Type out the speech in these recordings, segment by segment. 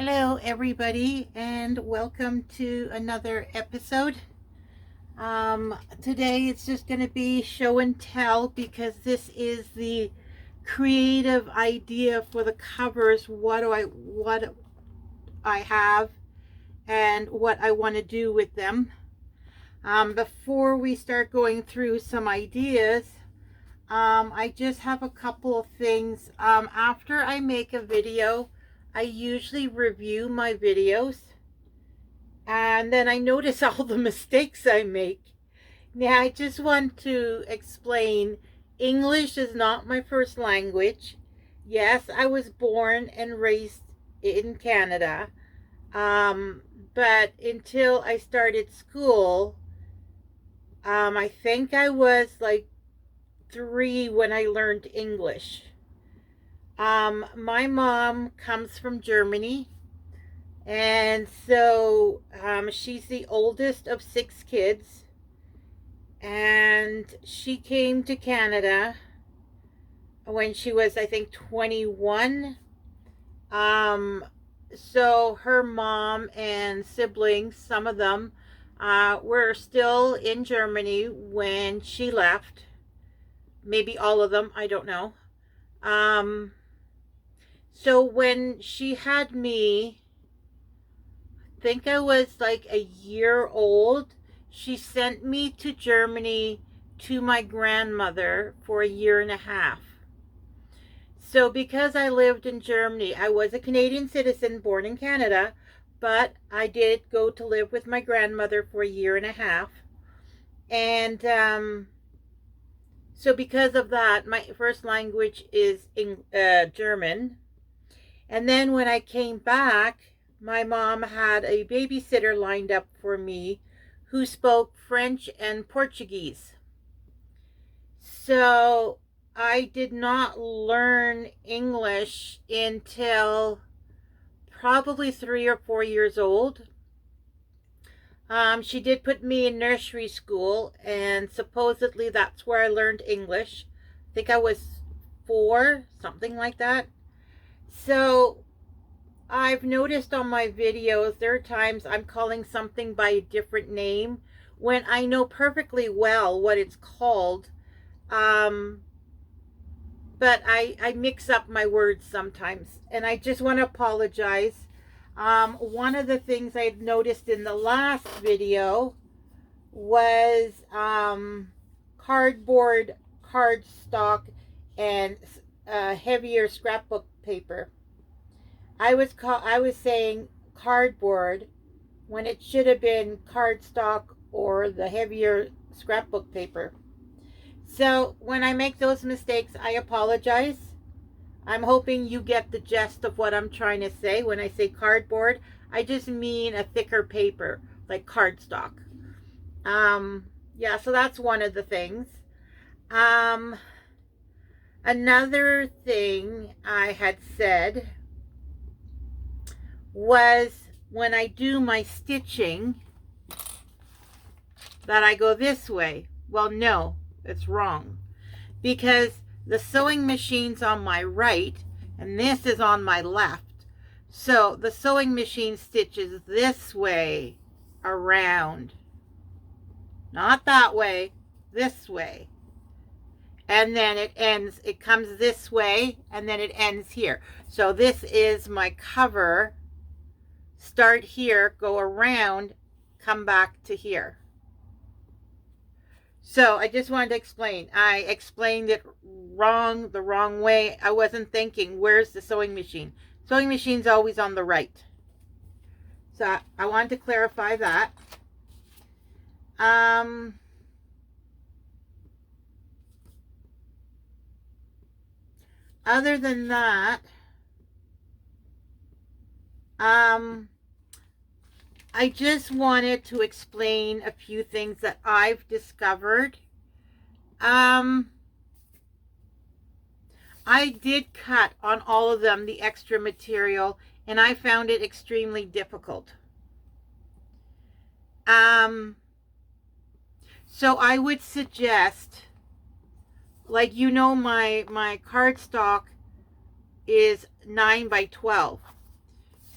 Hello, everybody, and welcome to another episode. Today it's just going to be show and tell because this is the creative idea for the covers. What I have and what I want to do with them. Before we start going through some ideas, I just have a couple of things. After I make a video, I usually review my videos and then I notice all the mistakes I make. Now, I just want to explain English is not my first language. Yes, I was born and raised in Canada, but until I started school, I think I was like 3 when I learned English. My mom comes from Germany, and so she's the oldest of 6 kids, and she came to Canada when she was, I think, 21. So her mom and siblings, some of them, were still in Germany when she left. Maybe all of them, I don't know. So when she had me, I think I was like a year old, she sent me to Germany to my grandmother for a year and a half. So because I lived in Germany, I was a Canadian citizen born in Canada, but I did go to live with my grandmother for a year and a half. And so because of that, my first language is German. And then when I came back, my mom had a babysitter lined up for me who spoke French and Portuguese. So I did not learn English until probably 3 or 4 years old. She did put me in nursery school, and supposedly that's where I learned English. I think I was 4, something like that. So I've noticed on my videos there are times I'm calling something by a different name when I know perfectly well what it's called. But I mix up my words sometimes, and I just want to apologize. One of the things I had noticed in the last video was cardboard, cardstock, and heavier scrapbook paper. I was saying cardboard when it should have been cardstock or the heavier scrapbook paper. So when I make those mistakes, I apologize. I'm hoping you get the gist of what I'm trying to say. When I say cardboard, I just mean a thicker paper, like cardstock. Yeah, so that's one of the things. Another thing I had said was when I do my stitching that I go this way. Well, no, it's wrong, because the sewing machine's on my right and this is on my left. So the sewing machine stitches this way around, not that way, this way. And then it comes this way, and then it ends here. So this is my cover. Start here, go around, come back to here. So I just wanted to explain. I explained it wrong, the wrong way. I wasn't thinking, where's the sewing machine? Sewing machine's always on the right. So I wanted to clarify that. Other than that, I just wanted to explain a few things that I've discovered. I did cut on all of them the extra material, and I found it extremely difficult. So I would suggest, like, my cardstock is 9 by 12.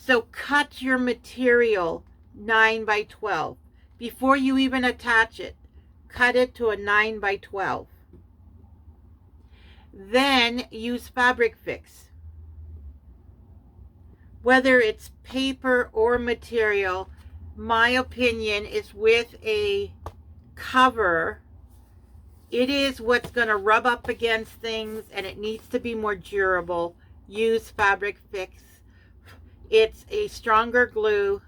So cut your material 9 by 12. Before you even attach it, cut it to a 9 by 12. Then use fabric fix. Whether it's paper or material, my opinion is with a cover, it is what's going to rub up against things and it needs to be more durable. Use fabric fix. It's a stronger glue.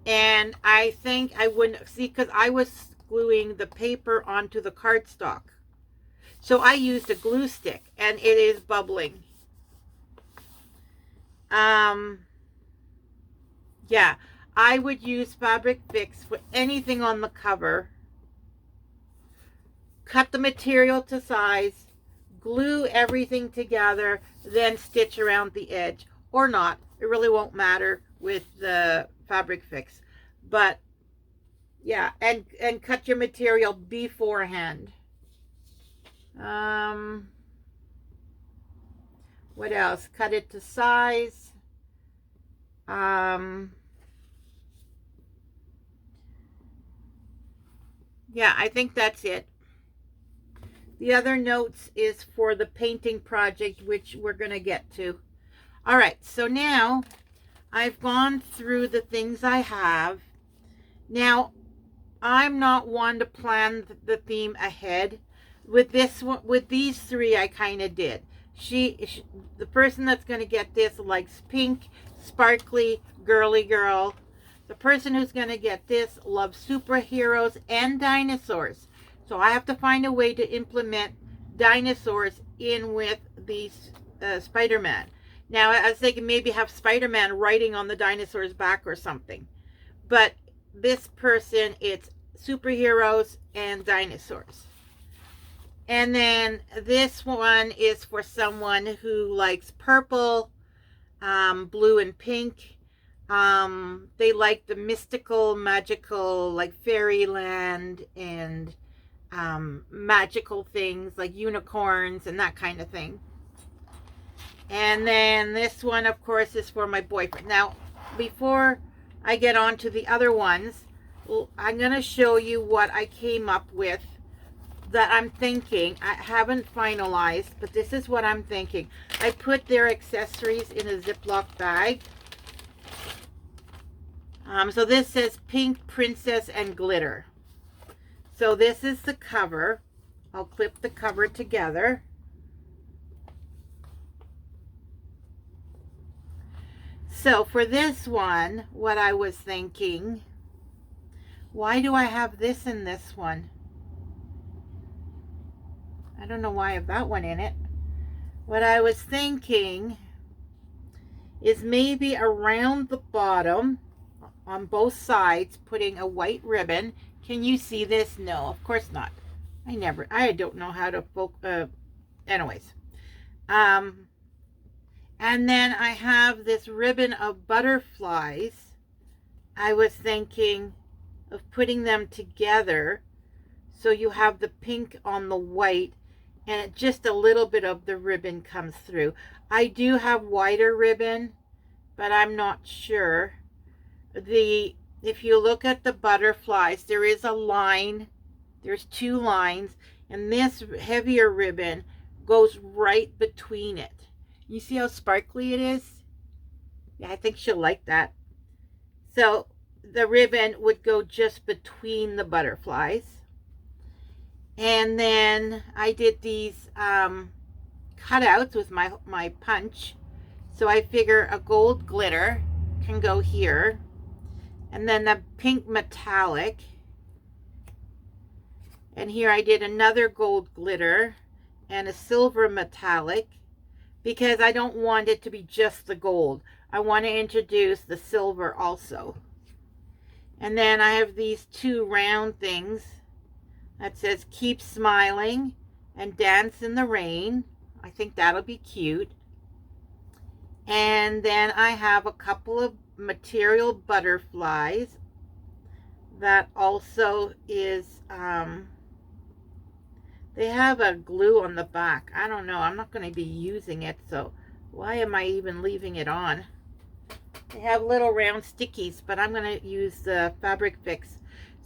And I think I wouldn't see, because I was gluing the paper onto the cardstock. So I used a glue stick and it is bubbling. Yeah, I would use fabric fix for anything on the cover. Cut the material to size, glue everything together, then stitch around the edge, or not. It really won't matter with the fabric fix. But yeah, and cut your material beforehand. What else? Cut it to size. Yeah, I think that's it. The other notes is for the painting project, which we're going to get to. All right, so now I've gone through the things I have. Now, I'm not one to plan the theme ahead. With this one, with these three, I kind of did. The person that's going to get this likes pink, sparkly, girly girl. The person who's going to get this loves superheroes and dinosaurs. So I have to find a way to implement dinosaurs in with these Spider-Man. Now, I was thinking maybe have Spider-Man writing on the dinosaur's back or something. But this person, it's superheroes and dinosaurs. And then this one is for someone who likes purple, blue and pink. They like the mystical, magical, like fairyland and magical things like unicorns and that kind of thing. And then this one, of course, is for my boyfriend. Now, before I get on to the other ones, I'm going to show you what I came up with that I'm thinking. I haven't finalized, but this is what I'm thinking. I put their accessories in a Ziploc bag. So this says Pink Princess and Glitter. So this is the cover. I'll clip the cover together. So for this one, what I was thinking, why do I have this in this one? I don't know why I have that one in it. What I was thinking is maybe around the bottom on both sides, putting a white ribbon. Can you see this? No, of course not. I don't know how to anyways. And then I have this ribbon of butterflies. I was thinking of putting them together so you have the pink on the white and just a little bit of the ribbon comes through. I do have wider ribbon, but I'm not sure. If you look at the butterflies, there is a line. There's two lines, and this heavier ribbon goes right between it. You see how sparkly it is? Yeah, I think she'll like that. So the ribbon would go just between the butterflies. And then I did these cutouts with my punch. So I figure a gold glitter can go here. And then the pink metallic. And here I did another gold glitter and a silver metallic, because I don't want it to be just the gold. I want to introduce the silver also. And then I have these two round things that says keep smiling and dance in the rain. I think that'll be cute. And then I have a couple of material butterflies that also is they have a glue on the back. I don't know, I'm not going to be using it, so why am I even leaving it on? They have little round stickies, but I'm going to use the Fabric Fix.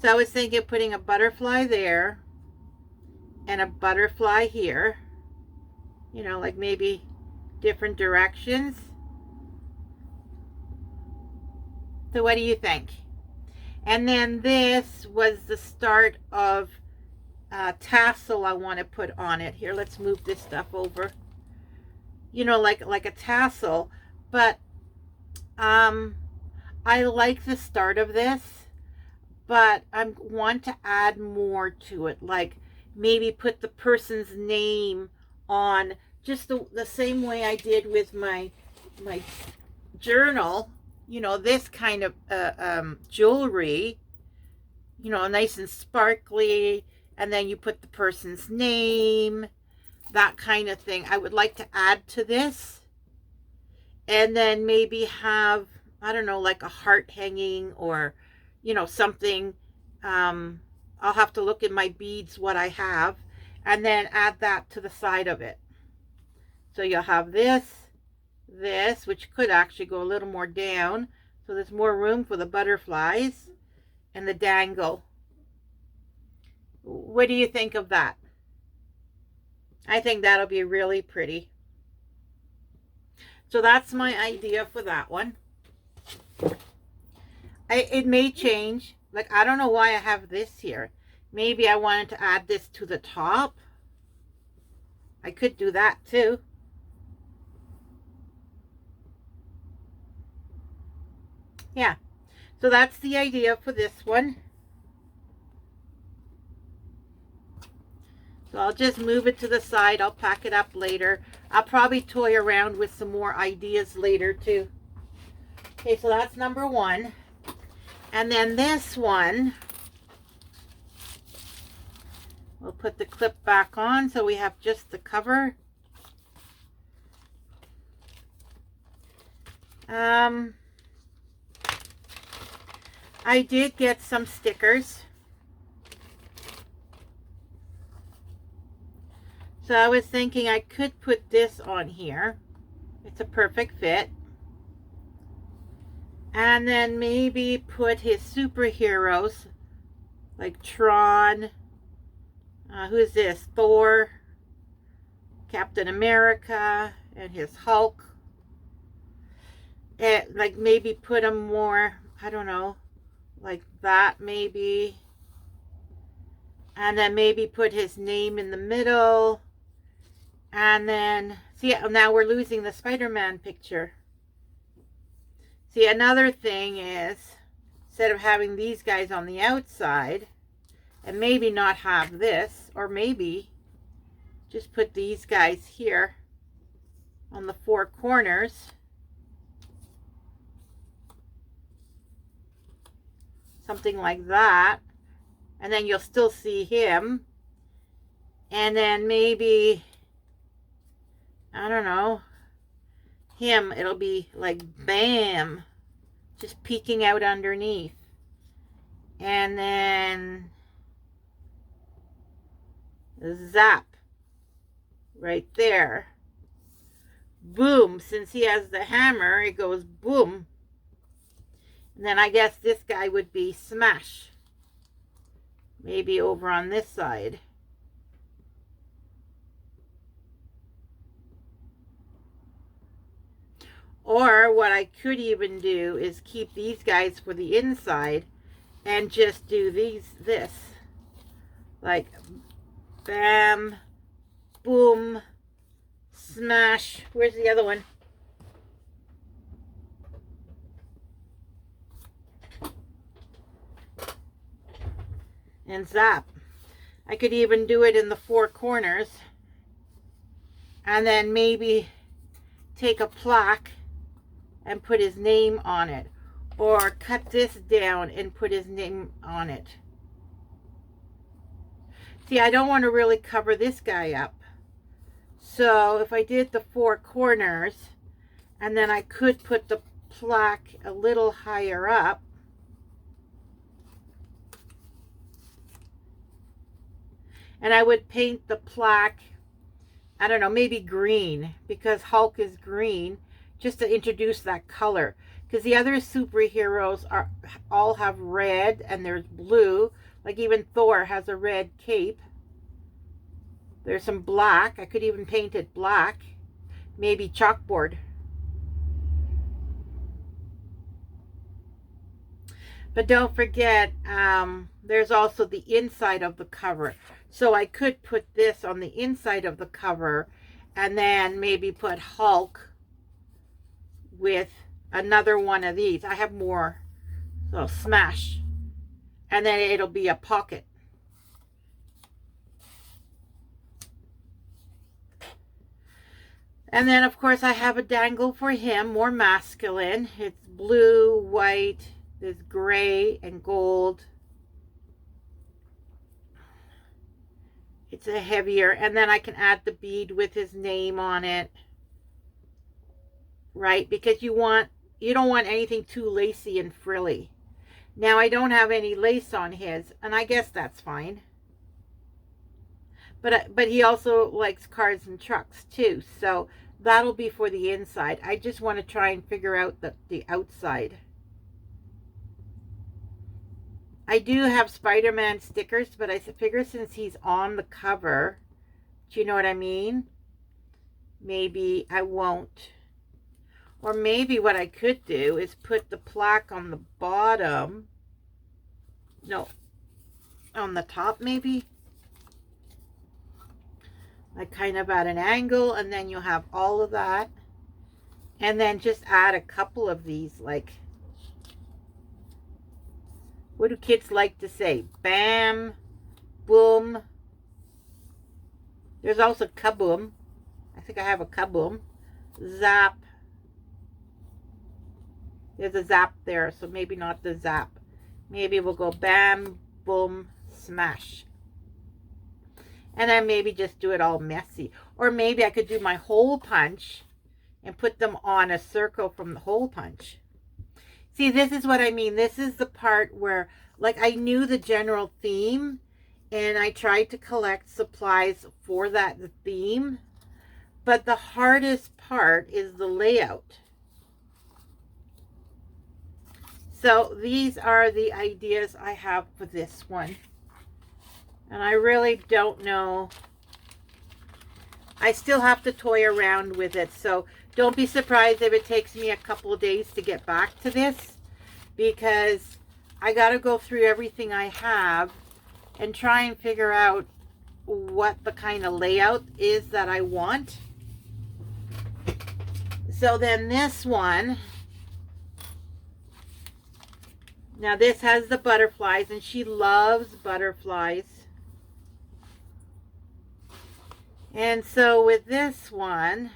So I was thinking of putting a butterfly there and a butterfly here. You know, like maybe different directions. So what do you think? And then this was the start of tassel I want to put on it. Here, let's move this stuff over. You know, like a tassel. But I like the start of this, but I want to add more to it. Like maybe put the person's name on just the same way I did with my journal. You know, this kind of jewelry, you know, nice and sparkly, and then you put the person's name, that kind of thing. I would like to add to this, and then maybe have, I don't know, like a heart hanging, or, you know, something. I'll have to look in my beads what I have, and then add that to the side of it. So you'll have this, which could actually go a little more down, so there's more room for the butterflies and the dangle. What do you think of that? I think that'll be really pretty. So that's my idea for that one. It may change. Like, I don't know why I have this here. Maybe I wanted to add this to the top. I could do that too. Yeah, so that's the idea for this one. So I'll just move it to the side. I'll pack it up later. I'll probably toy around with some more ideas later too. Okay, so that's number one. And then this one, we'll put the clip back on so we have just the cover. I did get some stickers. So I was thinking I could put this on here. It's a perfect fit. And then maybe put his superheroes, like Tron. Who is this? Thor, Captain America, and his Hulk. And like maybe put them more, I don't know, like that maybe. And then maybe put his name in the middle. And then, see, now we're losing the Spider-Man picture. See, another thing is, instead of having these guys on the outside, and maybe not have this, or maybe just put these guys here on the four corners. Something like that. And then you'll still see him. And then maybe, I don't know, him, it'll be like bam, just peeking out underneath. And then zap, right there. Boom, since he has the hammer, it goes boom. And then I guess this guy would be smash. Maybe over on this side. Or what I could even do is keep these guys for the inside and just do this. Like bam, boom, smash. Where's the other one? And zap. I could even do it in the four corners. And then maybe take a plaque and put his name on it, or cut this down and put his name on it. See, I don't want to really cover this guy up, so if I did the four corners, and then I could put the plaque a little higher up, and I would paint the plaque, I don't know, maybe green, because Hulk is green, just to introduce that color. Because the other superheroes all have red and there's blue. Like even Thor has a red cape. There's some black. I could even paint it black. Maybe chalkboard. But don't forget, there's also the inside of the cover. So I could put this on the inside of the cover and then maybe put Hulk with another one of these. I have more. So smash. And then it'll be a pocket. And then, of course, I have a dangle for him, more masculine. It's blue, white, there's gray and gold. It's a heavier, and then I can add the bead with his name on it. Right? Because you don't want anything too lacy and frilly. Now, I don't have any lace on his, and I guess that's fine. But he also likes cars and trucks too, so that'll be for the inside. I just want to try and figure out the outside. I do have Spider-Man stickers, but I figure since he's on the cover, do you know what I mean? Maybe I won't. Or maybe what I could do is put the plaque on the bottom. No, on the top maybe. Like kind of at an angle, and then you'll have all of that. And then just add a couple of these, like, what do kids like to say? Bam, boom. There's also kaboom. I think I have a kaboom. Zap. There's a zap there, so maybe not the zap. Maybe we'll go bam, boom, smash. And then maybe just do it all messy. Or maybe I could do my hole punch and put them on a circle from the hole punch. See, this is what I mean. This is the part where, like, I knew the general theme and I tried to collect supplies for that theme. But the hardest part is the layout. So these are the ideas I have for this one. And I really don't know. I still have to toy around with it. So don't be surprised if it takes me a couple of days to get back to this. Because I got to go through everything I have and try and figure out what the kind of layout is that I want. So then this one. Now this has the butterflies, and she loves butterflies. And so with this one,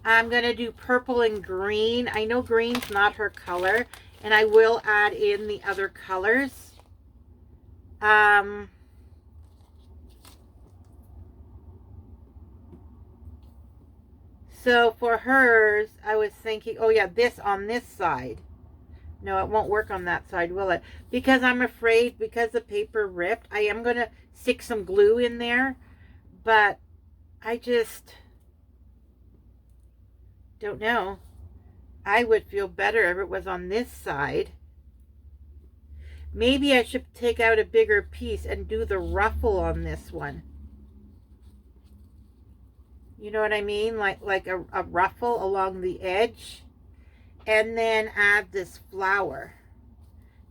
I'm going to do purple and green. I know green's not her color, and I will add in the other colors. So for hers, I was thinking, oh yeah, this on this side. No, it won't work on that side, will it? Because I'm afraid, because the paper ripped, I am going to stick some glue in there. But I just don't know. I would feel better if it was on this side. Maybe I should take out a bigger piece and do the ruffle on this one. You know what I mean? Like a ruffle along the edge. And then add this flower.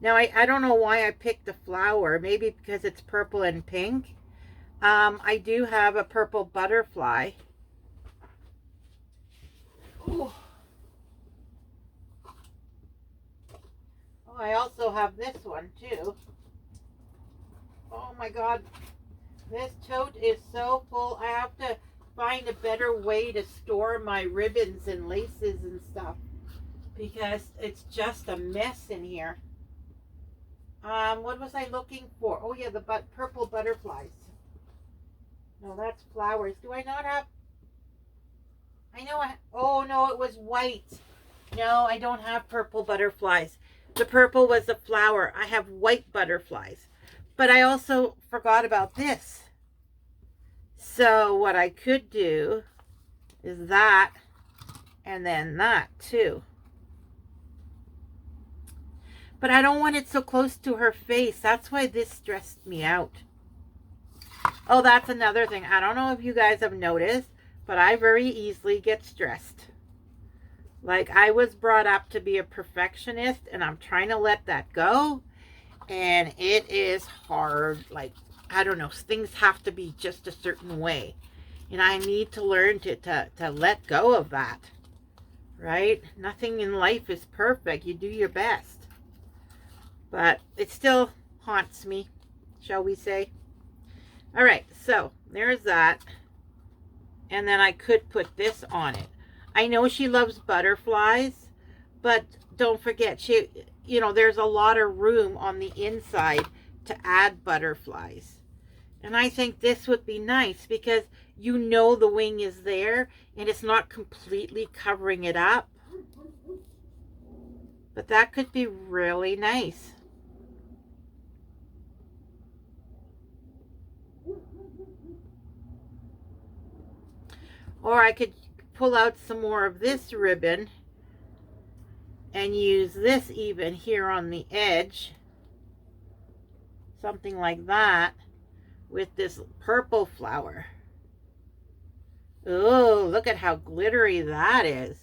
Now, I don't know why I picked the flower. Maybe because it's purple and pink. I do have a purple butterfly. Ooh. Oh, I also have this one too. Oh my God. This tote is so full. I have to find a better way to store my ribbons and laces and stuff. Because it's just a mess in here. What was I looking for? Oh yeah, the purple butterflies. No, that's flowers. Do I not have? I know oh no, it was white. No, I don't have purple butterflies. The purple was the flower. I have white butterflies. But I also forgot about this. So what I could do is that. And then that too. But I don't want it so close to her face. That's why this stressed me out. Oh, that's another thing. I don't know if you guys have noticed, but I very easily get stressed. Like, I was brought up to be a perfectionist, and I'm trying to let that go. And it is hard. Like, I don't know. Things have to be just a certain way. And I need to learn to let go of that. Right? Nothing in life is perfect. You do your best. But it still haunts me, shall we say. All right, so there's that. And then I could put this on it. I know she loves butterflies, but don't forget, there's a lot of room on the inside to add butterflies. And I think this would be nice because the wing is there and it's not completely covering it up. But that could be really nice. Or I could pull out some more of this ribbon and use this even here on the edge. Something like that with this purple flower. Oh, look at how glittery that is.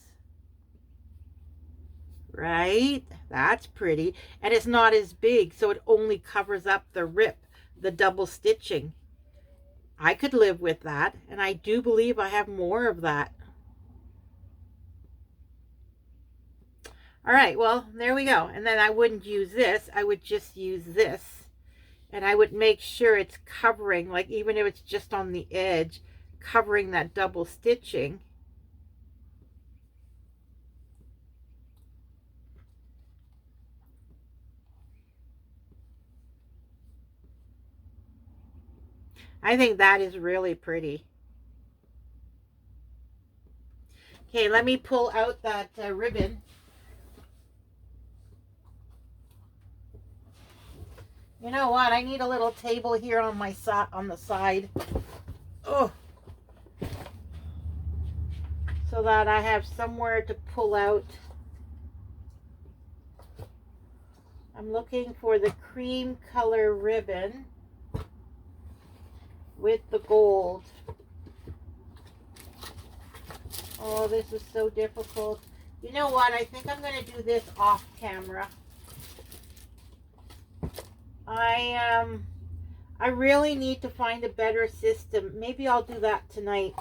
Right? That's pretty. And it's not as big, so it only covers up the rip, the double stitching. I could live with that, and I do believe I have more of that. All right, well, there we go. And then I wouldn't use this. I would just use this. And I would make sure it's covering, like even if it's just on the edge, covering that double stitching. I think that is really pretty. Okay, let me pull out that ribbon. You know what? I need a little table here on my on the side. Oh. So that I have somewhere to pull out. I'm looking for the cream color ribbon with the gold. Oh, this is so difficult. You know what? I think I'm going to do this off camera. I really need to find a better system. Maybe I'll do that tonight.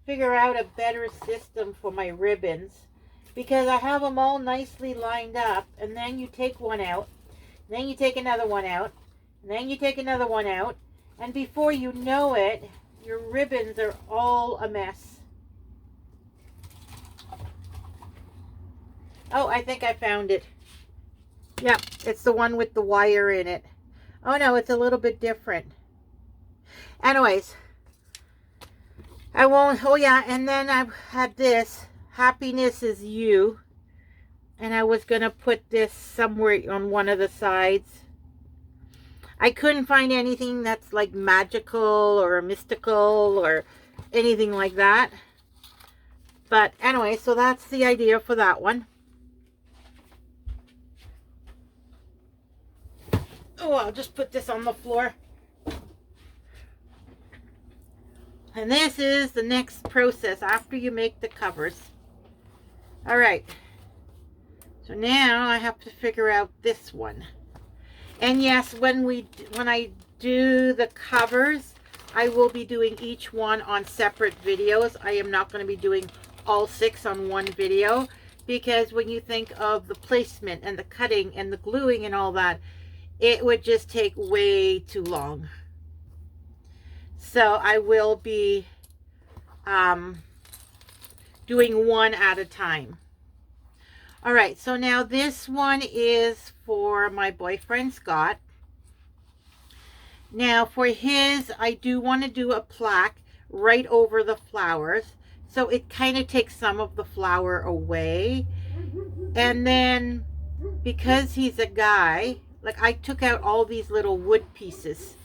Figure out a better system for my ribbons. Because I have them all nicely lined up. And then you take one out. Then you take another one out. And then you take another one out. And before you know it, your ribbons are all a mess. Oh, I think I found it. Yep, it's the one with the wire in it. Oh no, it's a little bit different. Anyways, I won't, oh yeah, and then I've had this, Happiness is You. And I was going to put this somewhere on one of the sides. I couldn't find anything that's like magical or mystical or anything like that. But anyway, so that's the idea for that one. Oh, I'll just put this on the floor. And this is the next process after you make the covers. All right. So now I have to figure out this one. And yes, when I do the covers, I will be doing each one on separate videos. I am not going to be doing all 6 on one video, because when you think of the placement and the cutting and the gluing and all that, it would just take way too long. So I will be doing one at a time. All right, so now this one is for my boyfriend, Scott. Now for his, I do want to do a plaque right over the flowers. So it kind of takes some of the flower away. And then because he's a guy, like I took out all these little wood pieces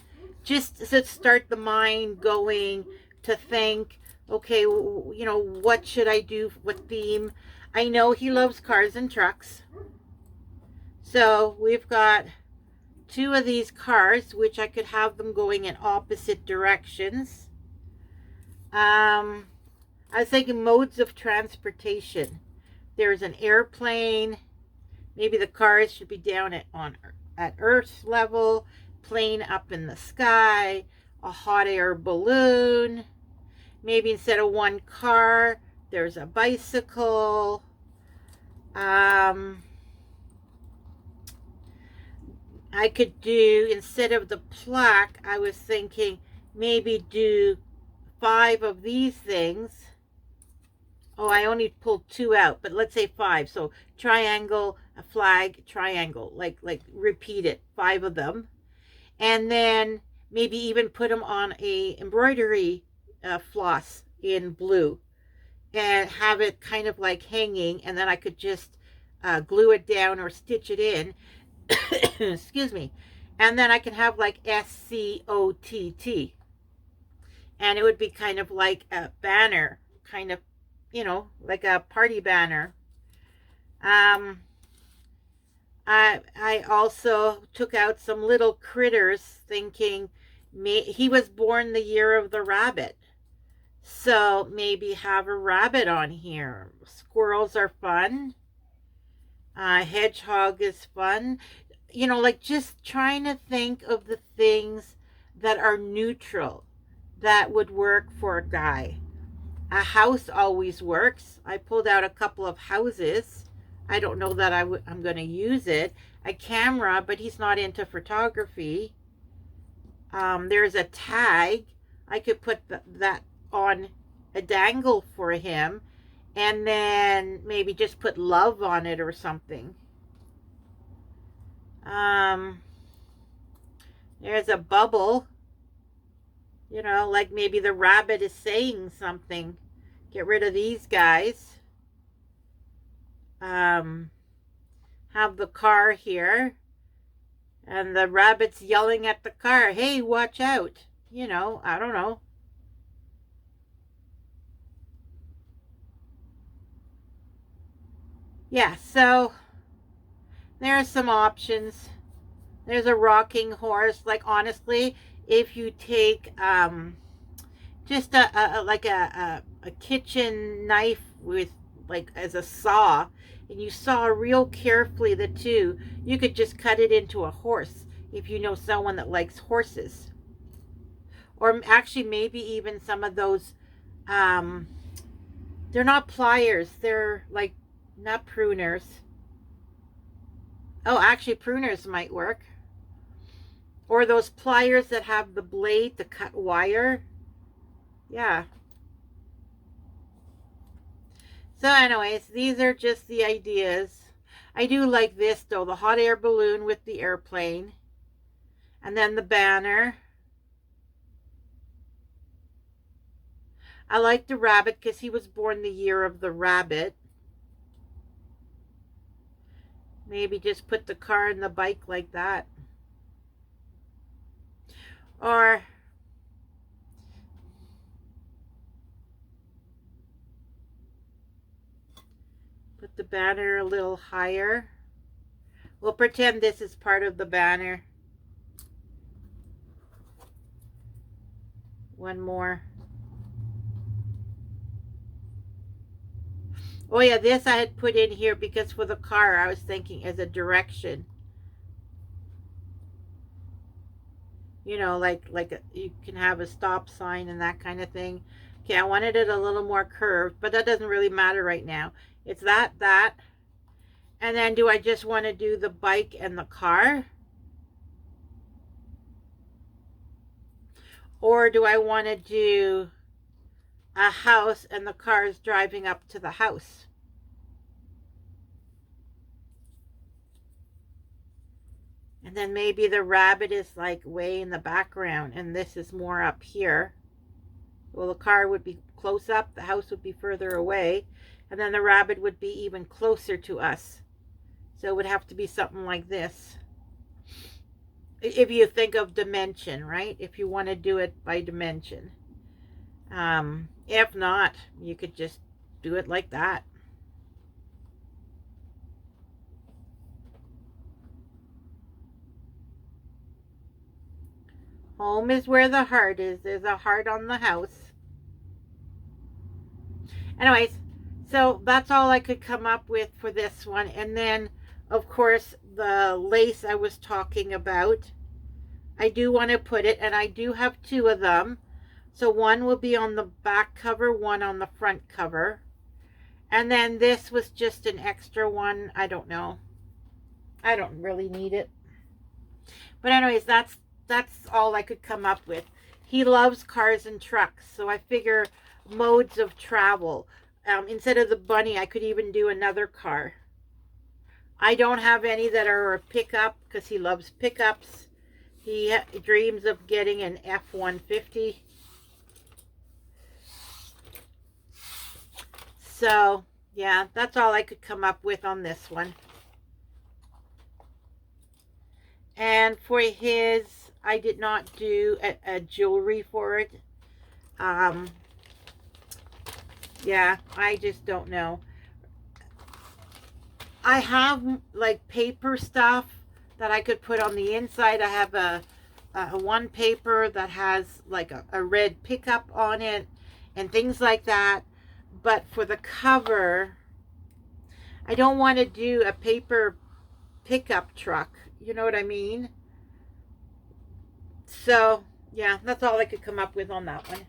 just to start the mind going to think, okay, you know, what should I do? What theme? I know he loves cars and trucks. So we've got two of these cars, which I could have them going in opposite directions. I was thinking modes of transportation. There's an airplane. Maybe the cars should be down at Earth level, plane up in the sky, a hot air balloon. Maybe instead of one car, there's a bicycle. I could do, instead of the plaque, I was thinking maybe do 5 of these things. Oh, I only pulled 2 out, but let's say 5. So triangle, a flag, triangle, like repeat it, 5 of them. And then maybe even put them on a embroidery floss in blue and have it kind of like hanging, and then I could just glue it down or stitch it in. Excuse me. And then I can have like SCOTT. And it would be kind of like a banner, kind of, you know, like a party banner. I also took out some little critters thinking he was born the year of the rabbit. So maybe have a rabbit on here. Squirrels are fun. Hedgehog is fun. You know, like just trying to think of the things that are neutral that would work for a guy. A house always works. I pulled out a couple of houses. I don't know that I'm going to use it. A camera, but he's not into photography. There's a tag. I could put that on a dangle for him, and then maybe just put love on it or something. There's a bubble. You know, like maybe the rabbit is saying something. Get rid of these guys. Have the car here. And the rabbit's yelling at the car, hey, watch out. You know, I don't know. Yeah, so there are some options. There's a rocking horse. Like, honestly, if you take just a kitchen knife with like as a saw, and you saw real carefully the two, you could just cut it into a horse if you know someone that likes horses. Or actually maybe even some of those they're not pliers, they're like not pruners. Oh, actually pruners might work. Or those pliers that have the blade to cut wire. Yeah. So anyways, these are just the ideas. I do like this though, the hot air balloon with the airplane. And then the banner. I like the rabbit because he was born the year of the rabbit. Maybe just put the car and the bike like that. Or put the banner a little higher. We'll pretend this is part of the banner. One more. Oh yeah, this I had put in here because for the car I was thinking as a direction. You know, like you can have a stop sign and that kind of thing. Okay, I wanted it a little more curved, but that doesn't really matter right now. It's that. And then do I just want to do the bike and the car? Or do I want to do a house and the cars driving up to the house? And then maybe the rabbit is like way in the background and this is more up here. Well, the car would be close up, the house would be further away, and then the rabbit would be even closer to us. So it would have to be something like this. If you think of dimension, right? If you want to do it by dimension. If not, you could just do it like that. Home is where the heart is. There's a heart on the house. Anyways, so that's all I could come up with for this one. And then, of course, the lace I was talking about, I do want to put it, and I do have two of them. So one will be on the back cover, one on the front cover. And then this was just an extra one. I don't know. I don't really need it. But anyways, that's all I could come up with. He loves cars and trucks, so I figure modes of travel. Instead of the bunny, I could even do another car. I don't have any that are a pickup because he loves pickups. He dreams of getting an F-150. So, yeah, that's all I could come up with on this one. And for his, I did not do a jewelry for it. Yeah, I just don't know. I have like paper stuff that I could put on the inside. I have a one paper that has like a red pickup on it and things like that. But for the cover, I don't want to do a paper pickup truck. You know what I mean? So, yeah, that's all I could come up with on that one.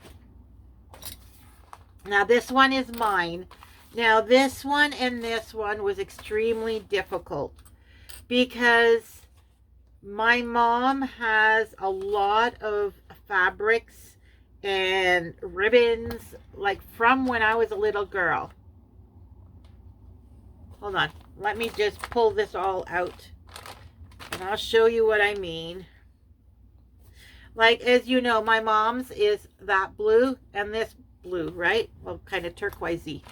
Now, this one is mine. Now, this one and this one was extremely difficult because my mom has a lot of fabrics and ribbons, like from when I was a little girl. Hold on. Let me just pull this all out, and I'll show you what I mean. Like, as you know, my mom's is that blue and this blue, right? Well, kind of turquoisey.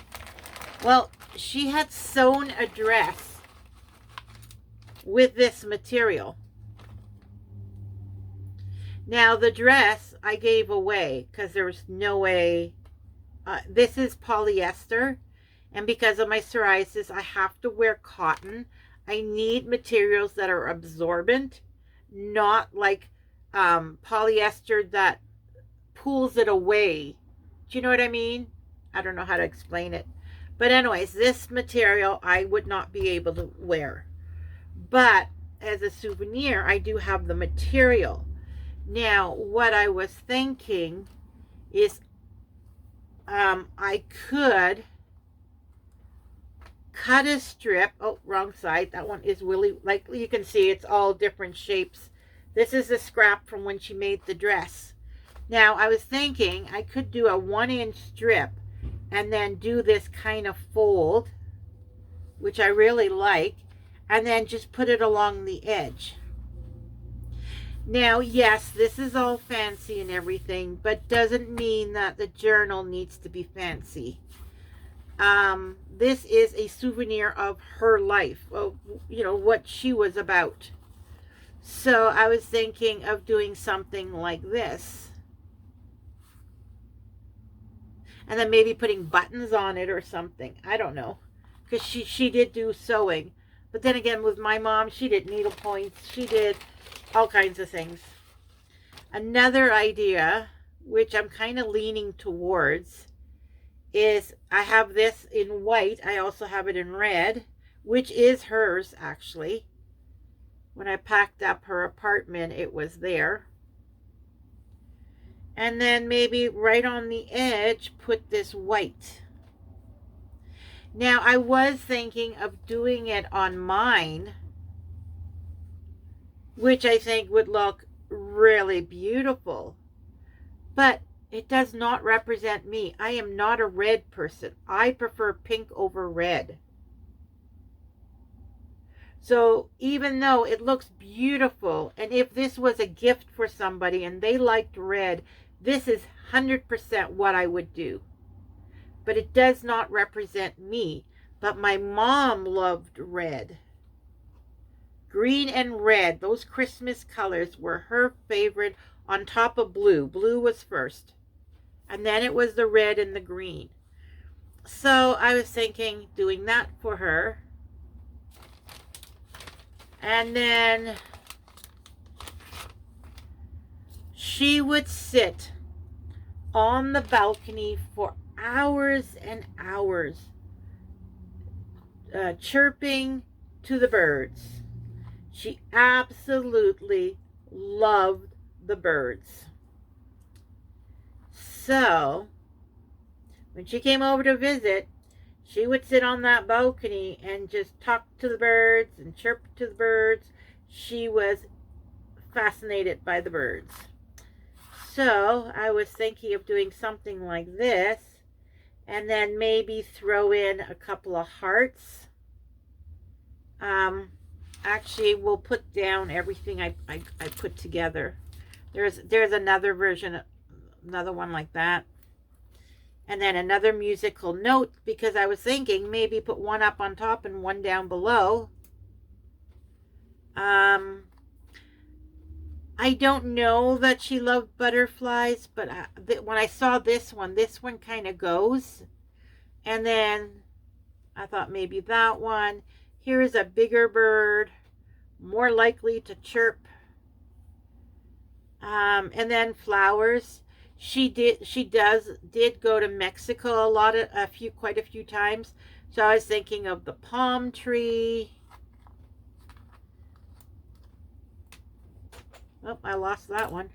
Well, she had sewn a dress with this material. Now, the dress I gave away because there was no way. This is polyester, and because of my psoriasis, I have to wear cotton. I need materials that are absorbent, not like polyester that pulls it away. Do you know what I mean? I don't know how to explain it. But anyways, this material I would not be able to wear. But as a souvenir, I do have the material. Now, what I was thinking is I could cut a strip. Oh, wrong side. That one is really, like you can see, it's all different shapes. This is a scrap from when she made the dress. Now, I was thinking I could do a 1-inch strip and then do this kind of fold, which I really like, and then just put it along the edge. Now, yes, this is all fancy and everything, but doesn't mean that the journal needs to be fancy. This is a souvenir of her life, of, you know, what she was about. So I was thinking of doing something like this. And then maybe putting buttons on it or something. I don't know. Because she did do sewing. But then again, with my mom, she did needle points. She did all kinds of things. Another idea, which I'm kind of leaning towards, is I have this in white. I also have it in red, which is hers, actually. When I packed up her apartment, it was there. And then maybe right on the edge, put this white. Now, I was thinking of doing it on mine, which I think would look really beautiful. But it does not represent me. I am not a red person. I prefer pink over red. So even though it looks beautiful, and if this was a gift for somebody and they liked red, this is 100% what I would do. But it does not represent me. But my mom loved red. Green and red, those Christmas colors were her favorite, on top of blue. Blue was first. And then it was the red and the green. So I was thinking doing that for her. And then she would sit on the balcony for hours and hours, chirping to the birds. She absolutely loved the birds. So when she came over to visit, she would sit on that balcony and just talk to the birds and chirp to the birds. She was fascinated by the birds. So I was thinking of doing something like this, and then maybe throw in a couple of hearts. Actually, we'll put down everything I put together. There's another version, another one like that. And then another musical note, because I was thinking maybe put one up on top and one down below. I don't know that she loved butterflies, but when I saw this one kind of goes. And then I thought maybe that one. Here is a bigger bird, more likely to chirp. And then flowers. She did go to Mexico quite a few times. So I was thinking of the palm tree. Oh, I lost that one.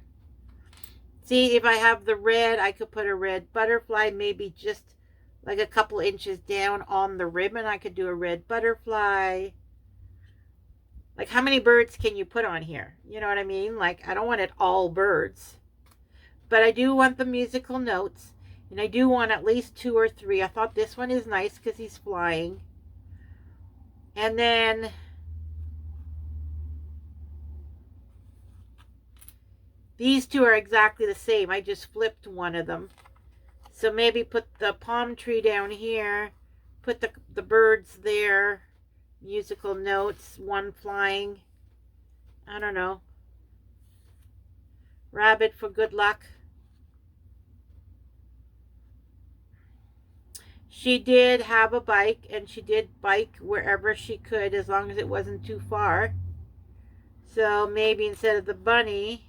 See, if I have the red, I could put a red butterfly, maybe just like a couple inches down on the ribbon. I could do a red butterfly. Like, how many birds can you put on here? You know what I mean? Like, I don't want it all birds. But I do want the musical notes. And I do want at least 2 or 3. I thought this one is nice because he's flying. And then these two are exactly the same. I just flipped one of them. So maybe put the palm tree down here. Put the birds there. Musical notes. One flying. I don't know. Rabbit for good luck. She did have a bike, and she did bike wherever she could, as long as it wasn't too far. So maybe instead of the bunny,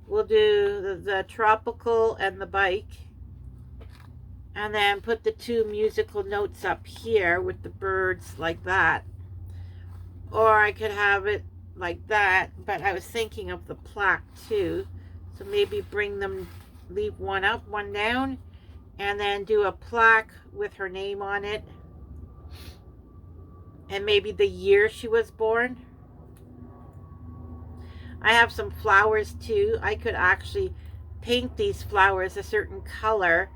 we'll do the tropical and the bike. And then put the 2 musical notes up here with the birds like that. Or I could have it like that, but I was thinking of the plaque too. So maybe leave one up, one down, and then do a plaque with her name on it. And maybe the year she was born. I have some flowers too. I could actually paint these flowers a certain color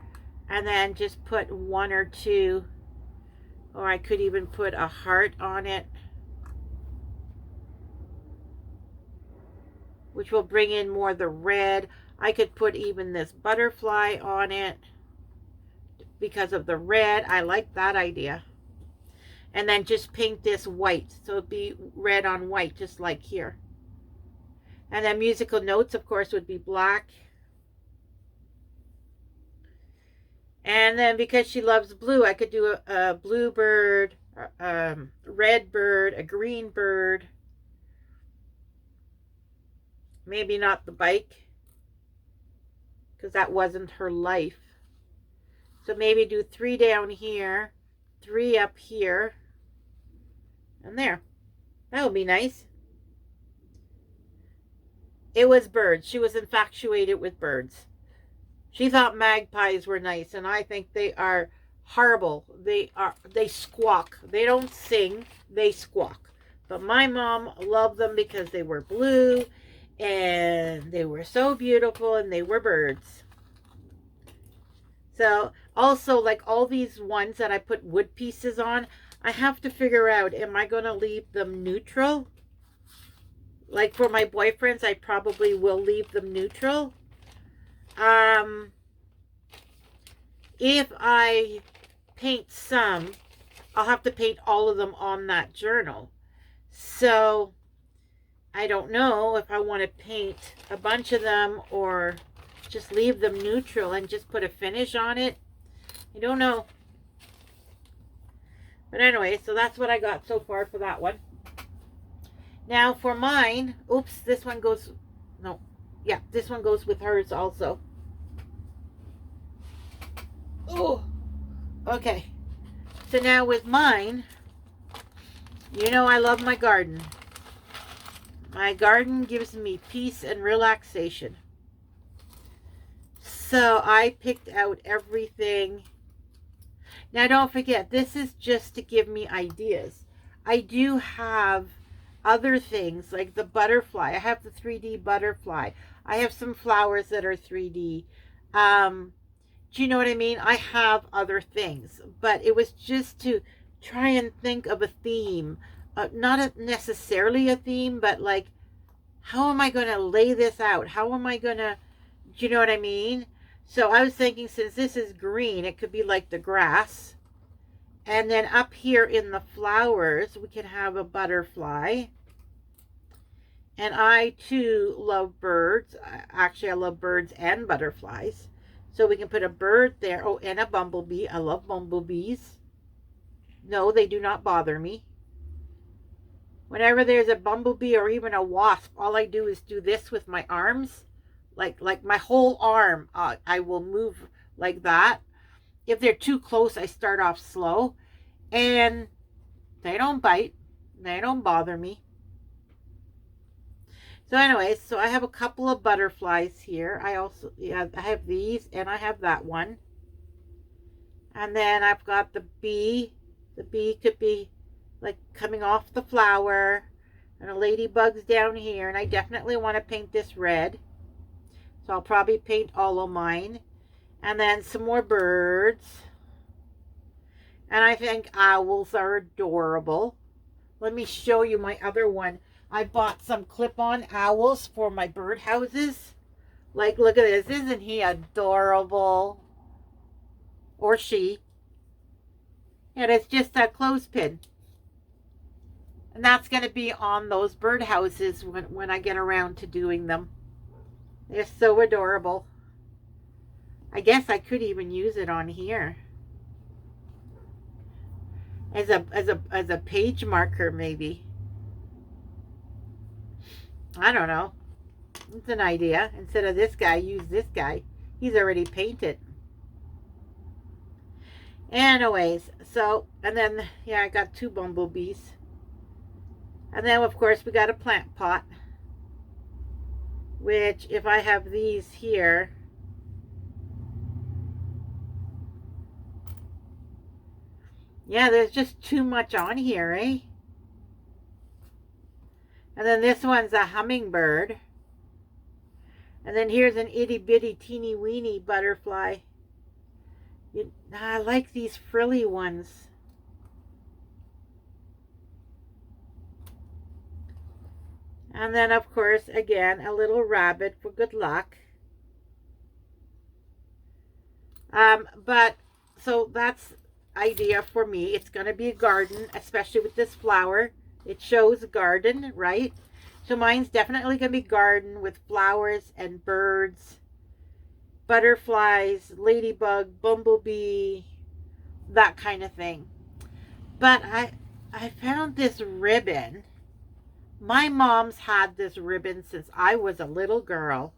and then just put 1 or 2, or I could even put a heart on it, which will bring in more the red. I could put even this butterfly on it because of the red. I like that idea. And then just paint this white, so it'd be red on white, just like here. And then musical notes, of course, would be black. And then because she loves blue, I could do a blue bird, red bird, a green bird. Maybe not the bike, because that wasn't her life. So maybe do 3 down here, 3 up here, and there. That would be nice. It was birds. She was infatuated with birds. She thought magpies were nice, and I think they are horrible. They squawk. They don't sing, they squawk. But my mom loved them because they were blue, and they were so beautiful, and they were birds. So also, like all these ones that I put wood pieces on, I have to figure out, am I going to leave them neutral? Like for my boyfriends, I probably will leave them neutral. If I paint some, I'll have to paint all of them on that journal. So I don't know if I want to paint a bunch of them or just leave them neutral and just put a finish on it. I don't know. But anyway, so that's what I got so far for that one. Now for mine, oops, this one goes, no, yeah, this one goes with hers also. Oh, okay. So now with mine, you know I love my garden. My garden gives me peace and relaxation. So I picked out everything. Now don't forget, this is just to give me ideas. I do have other things like the butterfly. I have the 3D butterfly. I have some flowers that are 3D. Do you know what I mean? I have other things, but it was just to try and think of a theme. Not necessarily a theme, but like, how am I going to lay this out? How am I going to, do you know what I mean? So I was thinking, since this is green, it could be like the grass. And then up here in the flowers, we can have a butterfly. And I too love birds. Actually, I love birds and butterflies. So we can put a bird there. Oh, and a bumblebee. I love bumblebees. No, they do not bother me. Whenever there's a bumblebee or even a wasp, all I do is do this with my arms. Like my whole arm, I will move like that. If they're too close, I start off slow. And they don't bite. They don't bother me. So anyways, so I have a couple of butterflies here. I have these and I have that one. And then I've got the bee. The bee could be like coming off the flower. And a ladybug's down here. And I definitely want to paint this red. So I'll probably paint all of mine. And then some more birds. And I think owls are adorable. Let me show you my other one. I bought some clip-on owls for my birdhouses. Like, look at this. Isn't he adorable? Or she. And it's just a clothespin. And that's going to be on those birdhouses when I get around to doing them. They're so adorable. I guess I could even use it on here. As a page marker, maybe. I don't know. It's an idea. Instead of this guy, use this guy. He's already painted. Anyways, so, and then, yeah, I got 2 bumblebees. And then, of course, we got a plant pot. Which, if I have these here, yeah, there's just too much on here, eh? And then this one's a hummingbird. And then here's an itty bitty teeny weeny butterfly. I like these frilly ones. And then, of course, again, a little rabbit for good luck. But, so that's idea for me. It's going to be a garden, especially with this flower. It shows garden, right? So mine's definitely going to be garden with flowers and birds, butterflies, ladybug, bumblebee, that kind of thing. But I found this ribbon. My mom's had this ribbon since I was a little girl.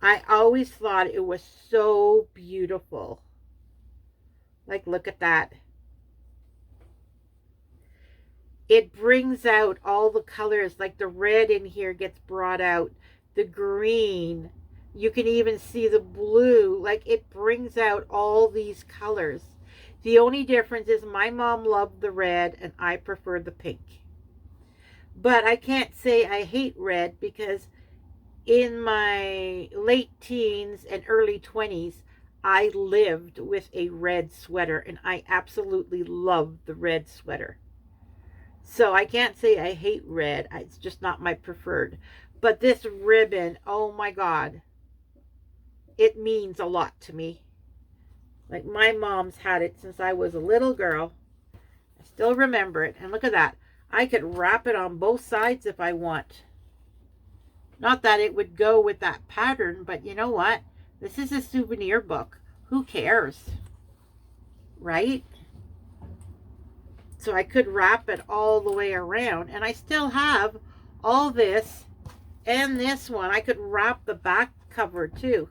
I always thought it was so beautiful. Like, look at that. It brings out all the colors. Like the red in here gets brought out. The green. You can even see the blue. Like, it brings out all these colors. The only difference is my mom loved the red and I prefer the pink. But I can't say I hate red, because in my late teens and early 20s, I lived with a red sweater and I absolutely loved the red sweater. So I can't say I hate red. It's just not my preferred. But this ribbon, oh my God, it means a lot to me. Like, my mom's had it since I was a little girl. I still remember it. And look at that. I could wrap it on both sides if I want. Not that it would go with that pattern, but you know what? This is a souvenir book. Who cares? Right? So I could wrap it all the way around. And I still have all this and this one. I could wrap the back cover too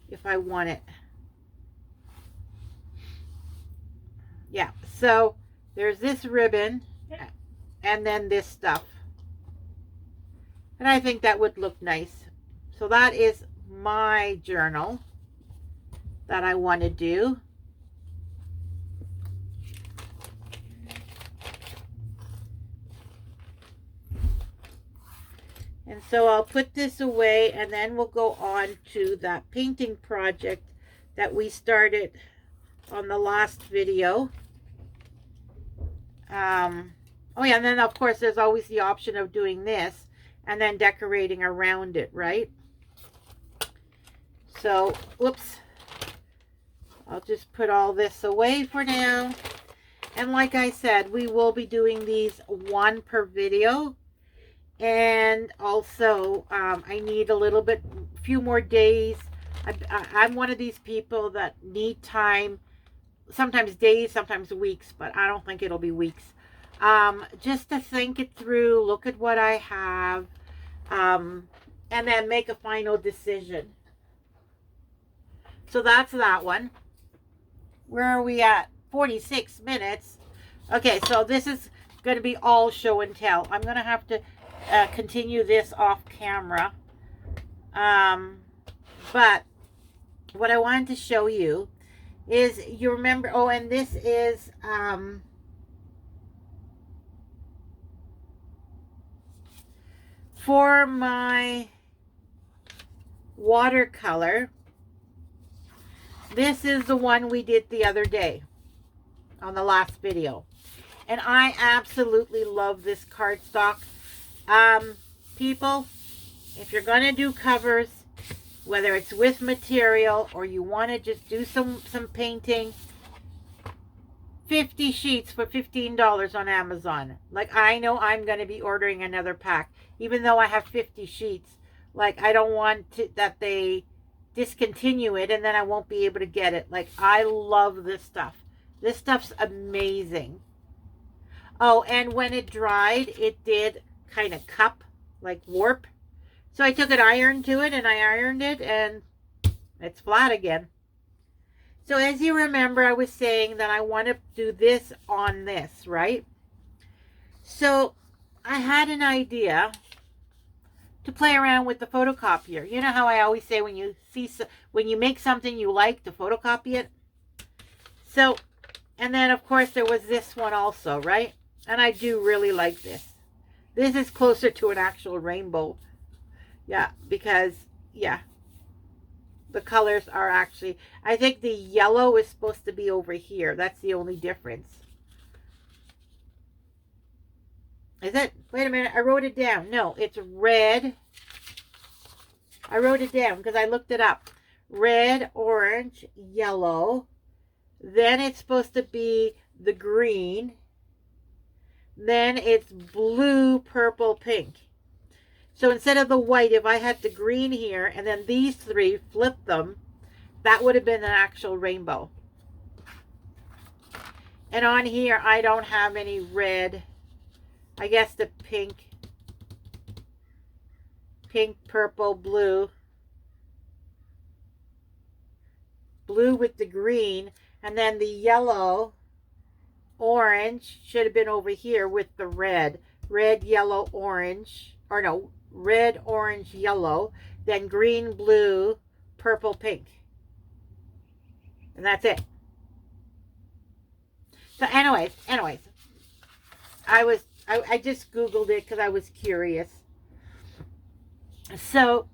if I want it. Yeah, so there's this ribbon and then this stuff. And I think that would look nice. So that is my journal that I want to do. And so I'll put this away, and then we'll go on to that painting project that we started on the last video. Oh yeah, and then of course there's always the option of doing this and then decorating around it, right? So, whoops. I'll just put all this away for now. And like I said, we will be doing these one per video. And also, I need a few more days. I'm one of these people that need time, sometimes days, sometimes weeks, but I don't think it'll be weeks. Just to think it through, look at what I have, and then make a final decision. So that's that one. Where are we at? 46 minutes. Okay, so this is going to be all show and tell. I'm going to have to continue this off camera. But what I wanted to show you is, you remember, oh, and this is for my watercolor. This is the one we did the other day on the last video. And I absolutely love this cardstock. People, if you're going to do covers, whether it's with material or you want to just do some painting, 50 sheets for $15 on Amazon. Like, I know I'm going to be ordering another pack, even though I have 50 sheets. Like, I don't want that they discontinue it and then I won't be able to get it. Like, I love this stuff. This stuff's amazing. Oh, and when it dried, it did kind of cup, like warp. So I took an iron to it and I ironed it and it's flat again. So as you remember, I was saying that I want to do this on this, right? So I had an idea to play around with the photocopier. You know how I always say when you make something you like, to photocopy it? So, and then of course there was this one also, right? And I do really like this. This is closer to an actual rainbow. Yeah, because, yeah, the colors are actually, I think the yellow is supposed to be over here. That's the only difference. Is it? Wait a minute. I wrote it down. No, it's red. I wrote it down because I looked it up. Red, orange, yellow. Then it's supposed to be the green. Then it's blue, purple, pink. So instead of the white, if I had the green here and then these three, flip them, that would have been an actual rainbow. And on here, I don't have any red. I guess the pink, purple, blue. Blue with the green. And then the yellow, orange should have been over here with the red. Red, yellow, orange. Or no, red, orange, yellow. Then green, blue, purple, pink. And that's it. So anyways. I just Googled it because I was curious. So,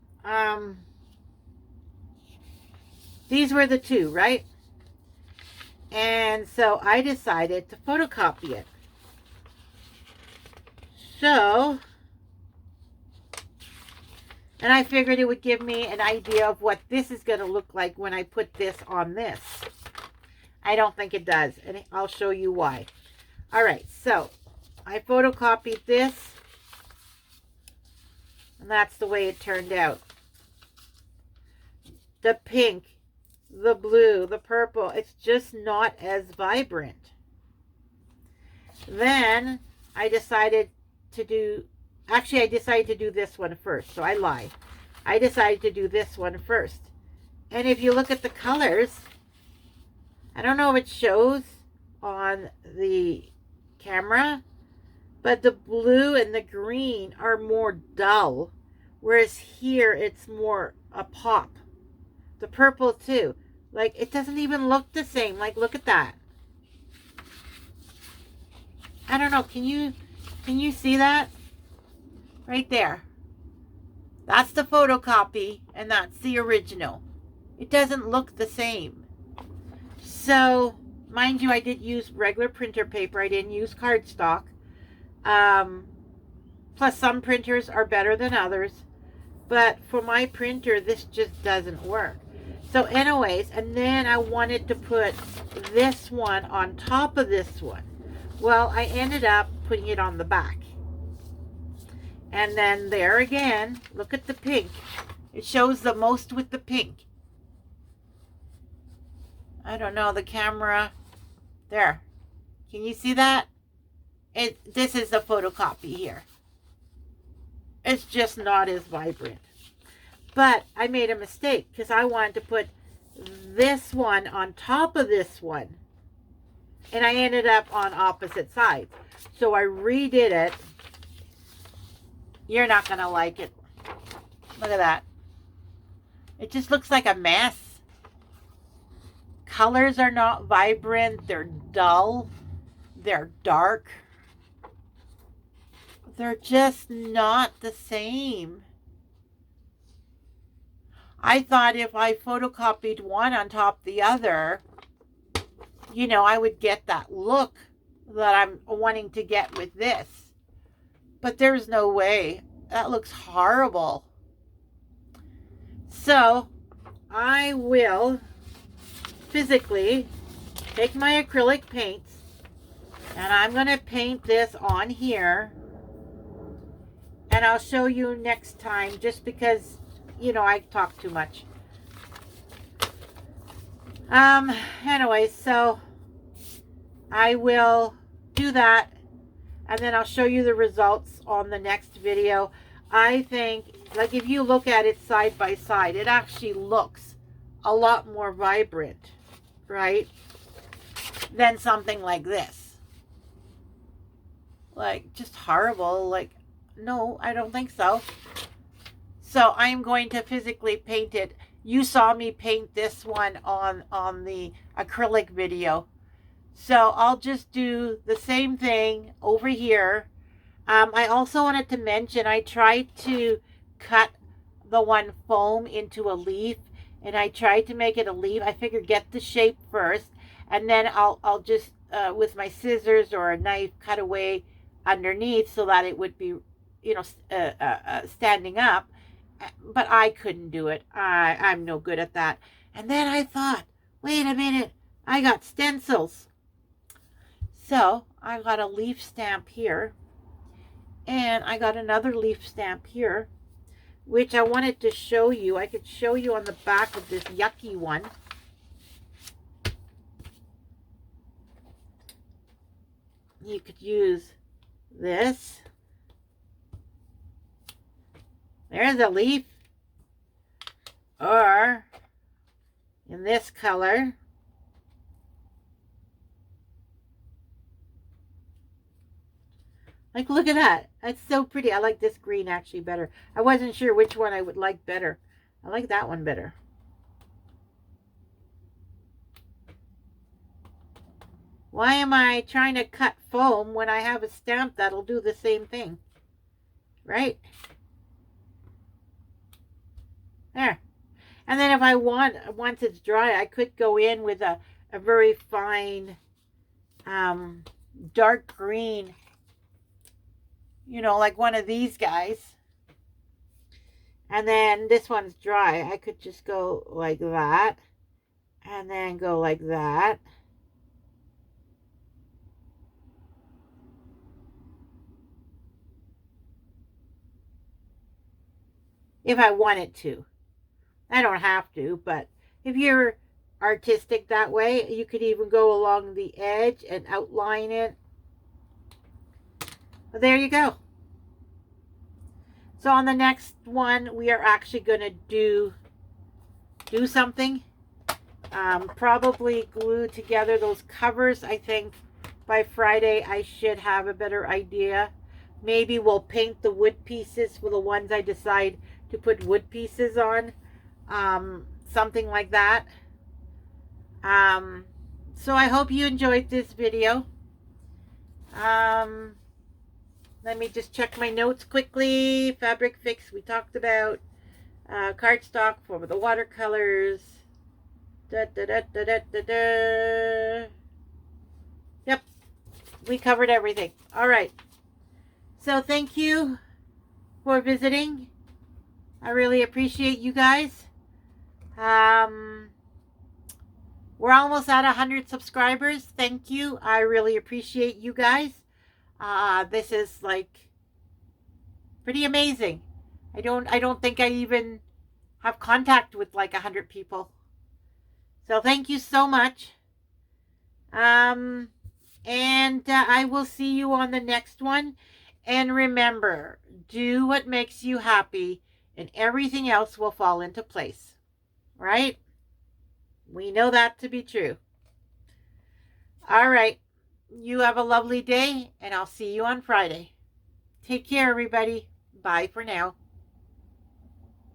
these were the two, right? And so I decided to photocopy it. So, and I figured it would give me an idea of what this is going to look like when I put this on this. I don't think it does, and I'll show you why. All right, so I photocopied this, and that's the way it turned out. the pink, the blue, the purple. It's just not as vibrant. Then I decided to do, actually I decided to do this one first, so I lied. I decided to do this one first. And if you look at the colors, I don't know if it shows on the camera, but the blue and the green are more dull, whereas here it's more a pop. The purple too. Like, it doesn't even look the same. Like, look at that. I don't know. Can you see that? Right there. That's the photocopy and that's the original. It doesn't look the same. So, mind you, I did use regular printer paper. I didn't use cardstock. Plus, some printers are better than others. But for my printer, this just doesn't work. So anyways, and then I wanted to put this one on top of this one. Well, I ended up putting it on the back. And then there again, look at the pink. It shows the most with the pink. I don't know, the camera. There. Can you see that? This is the photocopy here. It's just not as vibrant. But I made a mistake because I wanted to put this one on top of this one. And I ended up on opposite sides. So I redid it. You're not going to like it. Look at that. It just looks like a mess. Colors are not vibrant. They're dull. They're dark. They're just not the same. I thought if I photocopied one on top of the other, you know, I would get that look that I'm wanting to get with this. But there's no way. That looks horrible. So I will physically take my acrylic paints and I'm going to paint this on here. And I'll show you next time just because, you know, I talk too much. Anyways, so I will do that and then I'll show you the results on the next video. I think, like, if you look at it side by side, it actually looks a lot more vibrant, right? Than something like this. Like, just horrible. Like, no, I don't think so. So I'm going to physically paint it. You saw me paint this one on the acrylic video. So I'll just do the same thing over here. I also wanted to mention I tried to cut the one foam into a leaf. And I tried to make it a leaf. I figured get the shape first. And then I'll just, with my scissors or a knife, cut away underneath so that it would be, you know, standing up. But I couldn't do it. I'm no good at that. And then I thought, wait a minute, I got stencils. So I got a leaf stamp here. And I got another leaf stamp here, which I wanted to show you. I could show you on the back of this yucky one. You could use this. There's a leaf. Or in this color. Like, look at that. That's so pretty. I like this green actually better. I wasn't sure which one I would like better. I like that one better. Why am I trying to cut foam when I have a stamp that'll do the same thing? Right? There. And then if I once it's dry, I could go in with a very fine dark green, you know, like one of these guys. And then this one's dry. I could just go like that. And then go like that. If I wanted to. I don't have to, but if you're artistic that way, you could even go along the edge and outline it. But there you go. So on the next one, we are actually going to do something. Probably glue together those covers. I think by Friday I should have a better idea. Maybe we'll paint the wood pieces for the ones I decide to put wood pieces on. Something like that. So I hope you enjoyed this video. Let me just check my notes quickly. Fabric Fix, we talked about. Cardstock for the watercolors. Yep, we covered everything. All right. So thank you for visiting. I really appreciate you guys. We're almost at 100 subscribers. Thank you. I really appreciate you guys. This is like pretty amazing. I don't think I even have contact with like 100 people. So thank you so much. And I will see you on the next one. And remember, do what makes you happy and everything else will fall into place. Right? We know that to be true. All right. You have a lovely day, and I'll see you on Friday. Take care, everybody. Bye for now.